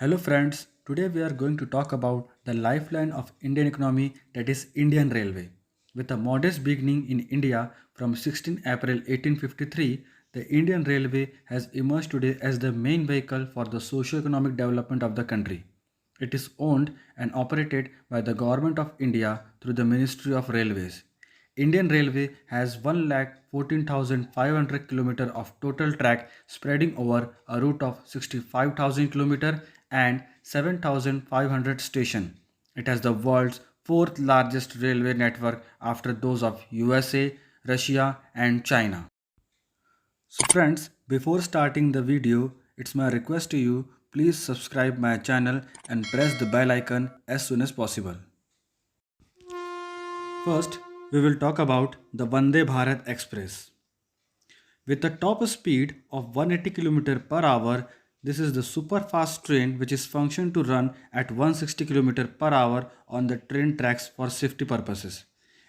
Hello friends, today we are going to talk about the lifeline of Indian economy, that is Indian Railway. With a modest beginning in India from 16 April 1853, the Indian Railway has emerged today as the main vehicle for the socio-economic development of the country. It is owned and operated by the Government of India through the Ministry of Railways. Indian Railway has 1,14,500 km of total track spreading over a route of 65,000 km and 7,500 stations. It has the world's fourth largest railway network after those of USA, Russia and China. So friends, before starting the video, it's my request to you, please subscribe my channel and press the bell icon as soon as possible. First, we will talk about the Vande Bharat Express. With a top speed of 180 km per hour, this is the super fast train which is functioned to run at 160 km per hour on the train tracks for safety purposes.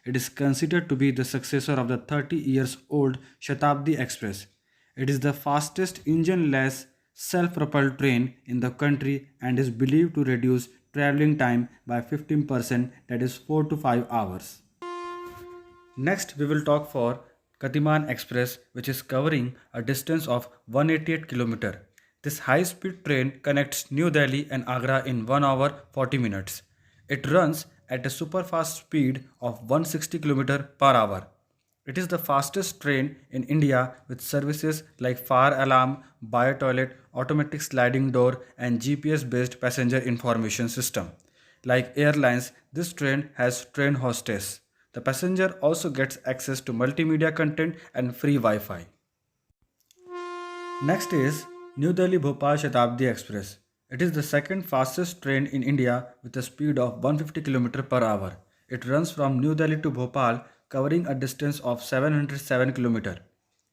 It is considered to be the successor of the 30 years old Shatabdi Express. It is the fastest engine-less self-propelled train in the country and is believed to reduce traveling time by 15%, that is 4 to 5 hours. Next, we will talk for Gatiman Express, which is covering a distance of 188 km. This high-speed train connects New Delhi and Agra in 1 hour 40 minutes. It runs at a super-fast speed of 160 km per hour. It is the fastest train in India with services like fire alarm, bio toilet, automatic sliding door, and GPS-based passenger information system. Like airlines, this train has train hostess. The passenger also gets access to multimedia content and free Wi-Fi. Next is New Delhi Bhopal Shatabdi Express. It is the second fastest train in India with a speed of 150 km per hour. It runs from New Delhi to Bhopal, covering a distance of 707 km.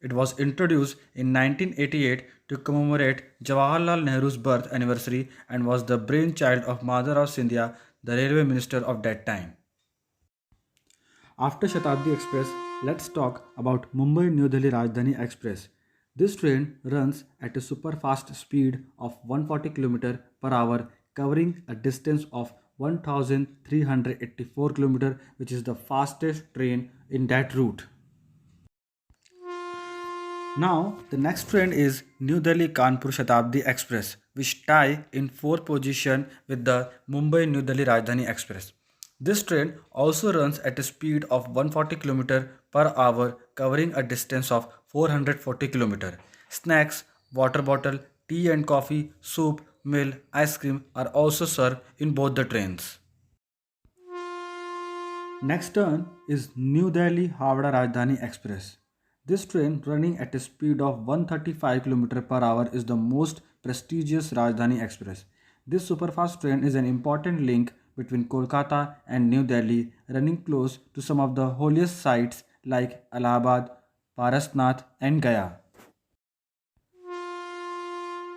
It was introduced in 1988 to commemorate Jawaharlal Nehru's birth anniversary and was the brainchild of Madhav Sindhya, the railway minister of that time. After Shatabdi Express, let's talk about Mumbai New Delhi Rajdhani Express. This train runs at a super fast speed of 140 km per hour, covering a distance of 1384 km, which is the fastest train in that route. Now, the next train is New Delhi Kanpur Shatabdi Express, which tie in fourth position with the Mumbai New Delhi Rajdhani Express. This train also runs at a speed of 140 km per hour, covering a distance of 440 km. Snacks, water bottle, tea and coffee, soup, meal, ice cream are also served in both the trains. Next turn is New Delhi Howrah Rajdhani Express. This train, running at a speed of 135 km per hour, is the most prestigious Rajdhani Express. This superfast train is an important link between Kolkata and New Delhi, running close to some of the holiest sites like Allahabad, Parasnath, and Gaya.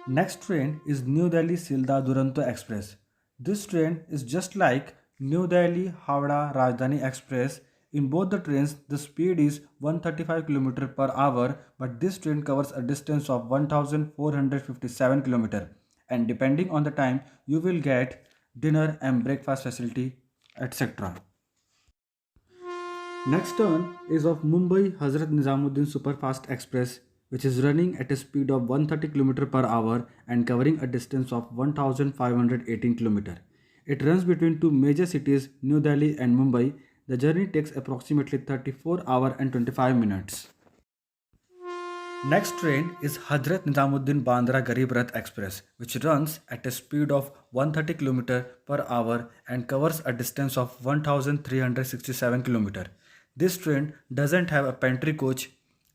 Next train is New Delhi Silda Duronto Express. This train is just like New Delhi Howrah Rajdhani Express. In both the trains, the speed is 135 km per hour, but this train covers a distance of 1457 km. And depending on the time, you will get dinner and breakfast facility, etc. Next turn is of Mumbai Hazrat Nizamuddin Superfast Express, which is running at a speed of 130 km per hour and covering a distance of 1518 km. It runs between two major cities, New Delhi and Mumbai. The journey takes approximately 34 hours and 25 minutes. Next train is Hazrat Nizamuddin Bandra Garib Rath Express, which runs at a speed of 130 km per hour and covers a distance of 1367 km. This train doesn't have a pantry coach.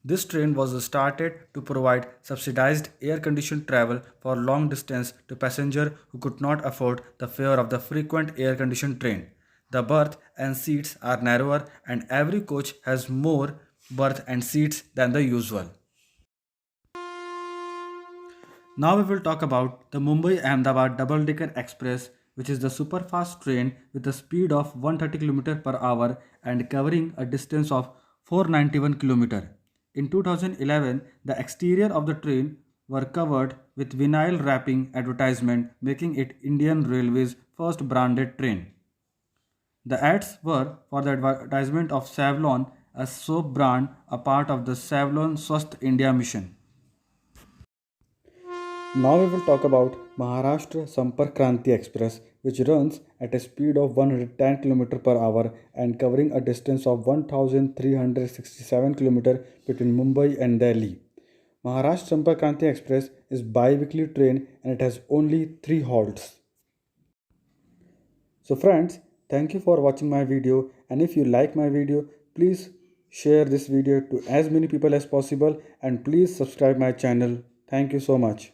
This train was started to provide subsidized air-conditioned travel for long distance to passengers who could not afford the fare of the frequent air-conditioned train. The berth and seats are narrower and every coach has more berth and seats than the usual. Now we will talk about the Mumbai Ahmedabad Double Decker Express, which is the super fast train with a speed of 130 km per hour and covering a distance of 491 km. In 2011, the exterior of the train were covered with vinyl wrapping advertisement, making it Indian Railways' first branded train. The ads were for the advertisement of Savlon, a soap brand, a part of the Savlon Swasth India mission. Now we will talk about Maharashtra Sampark Kranti Express, which runs at a speed of 110 km per hour and covering a distance of 1367 km between Mumbai and Delhi. Maharashtra Sampark Kranti Express is bi-weekly train and it has only 3 halts. So friends, thank you for watching my video, and if you like my video, please share this video to as many people as possible and please subscribe my channel. Thank you so much.